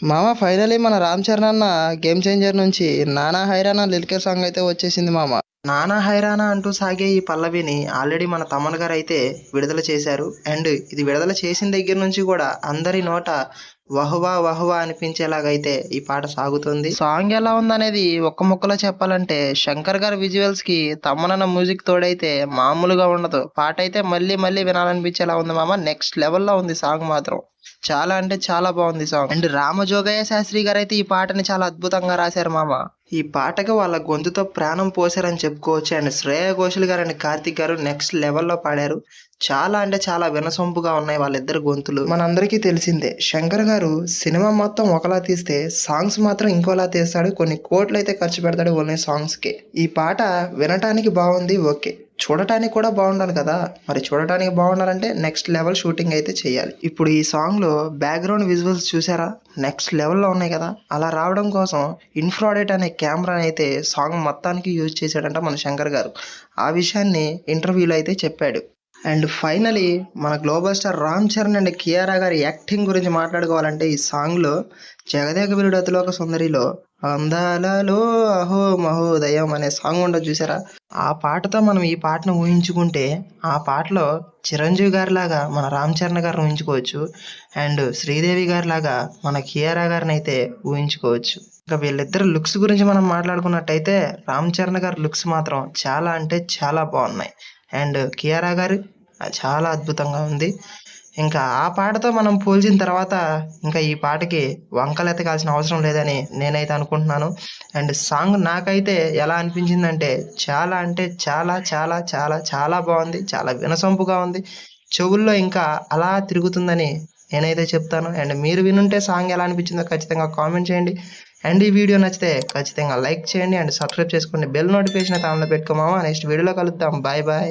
మామ ఫైనలీ మన రామ్ చరణ్ అన్న గేమ్ చేంజర్ నుంచి నానా హైరానా లిరికల్ సాంగ్ అయితే వచ్చేసింది మామ. నానా హైరానా అంటూ సాగే ఈ పల్లవిని ఆల్రెడీ మన తమన్ గారు అయితే విడుదల చేశారు. అండ్ ఇది విడుదల చేసిన దగ్గర నుంచి కూడా అందరి నోట వహువా వహువా అనిపించేలాగైతే ఈ పాట సాగుతుంది. సాంగ్ ఎలా ఉందనేది ఒక్క ముక్కలో చెప్పాలంటే శంకర్ గారి విజువల్స్ కి తమ్మనన్న మ్యూజిక్ తోడైతే మామూలుగా ఉండదు. పాట అయితే మళ్ళీ మళ్ళీ వినాలనిపించేలా ఉంది మామ. నెక్స్ట్ లెవెల్లో ఉంది సాంగ్ మాత్రం. చాలా అంటే చాలా బాగుంది సాంగ్. అండ్ రామజోగయ్య శాస్త్రి గారు అయితే ఈ పాటని చాలా అద్భుతంగా రాశారు మామ. ఈ పాటకి వాళ్ళ గొంతుతో ప్రాణం పోసారని చెప్పుకోవచ్చు. అండ్ శ్రేయ ఘోషల్ గారు అండ్ కార్తిక్ గారు నెక్స్ట్ లెవెల్లో పాడారు. చాలా అంటే చాలా వినసొంపుగా ఉన్నాయి వాళ్ళిద్దరు గొంతులు. మనందరికీ తెలిసిందే శంకర్ గారు సినిమా మొత్తం ఒకలా తీస్తే సాంగ్స్ మాత్రం ఇంకోలా తీస్తాడు. కొన్ని కోట్లు అయితే ఖర్చు పెడతాడు ఓన్లీ సాంగ్స్ కి. ఈ పాట వినటానికి బాగుంది, ఓకే. చూడటానికి కూడా బాగుండాలి కదా. మరి చూడటానికి బాగుండాలంటే నెక్స్ట్ లెవెల్ షూటింగ్ అయితే చేయాలి. ఇప్పుడు ఈ సాంగ్ లో బ్యాక్గ్రౌండ్ విజువల్స్ చూసారా, నెక్స్ట్ లెవెల్లో ఉన్నాయి కదా. అలా రావడం కోసం ఇన్ఫ్రారెడ్ అనే కెమెరా అయితే సాంగ్ మొత్తానికి యూజ్ చేశాడంట మన శంకర్ గారు. ఆ విషయాన్ని ఇంటర్వ్యూలో అయితే చెప్పాడు. అండ్ ఫైనలీ మన global star Ram Charan and Kiara గారి యాక్టింగ్ గురించి మాట్లాడుకోవాలంటే ఈ సాంగ్లో జగదేక వీరుడు అతిలోక సుందరిలో అందాలలో అహో మహోదయం అనే సాంగ్ ఉండదు చూసారా. ఆ పాటతో మనం ఈ పాటను ఊహించుకుంటే ఆ పాటలో చిరంజీవి గారి లాగా మన రామ్ చరణ్ గారిని ఊహించుకోవచ్చు. అండ్ శ్రీదేవి గారి లాగా మన కియారా గారిని అయితే ఊహించుకోవచ్చు. ఇంకా వీళ్ళిద్దరు లుక్స్ గురించి మనం మాట్లాడుకున్నట్టయితే రామ్ చరణ్ గారి లుక్స్ మాత్రం చాలా అంటే చాలా బాగున్నాయి. అండ్ కియారా గారు చాలా అద్భుతంగా ఉంది. ఇంకా ఆ పాటతో మనం పోల్చిన తర్వాత ఇంకా ఈ పాటకి వంకలు ఎతకాల్సిన అవసరం లేదని నేనైతే అనుకుంటున్నాను. అండ్ సాంగ్ నాకైతే ఎలా అనిపించిందంటే చాలా అంటే చాలా చాలా చాలా చాలా బాగుంది. చాలా వినసొంపుగా ఉంది. చెవుల్లో ఇంకా అలా తిరుగుతుందని నేనైతే చెప్తాను. అండ్ మీరు వినుంటే సాంగ్ ఎలా అనిపించిందో ఖచ్చితంగా కామెంట్ చేయండి. అండ్ ఈ వీడియో నచ్చితే ఖచ్చితంగా లైక్ చేయండి అండ్ సబ్స్క్రైబ్ చేసుకోండి. బెల్ నోటిఫికేషన్ అయితే ఆన్లో పెట్టుకోమామా. నెక్స్ట్ వీడియోలో కలుద్దాం. Bye bye.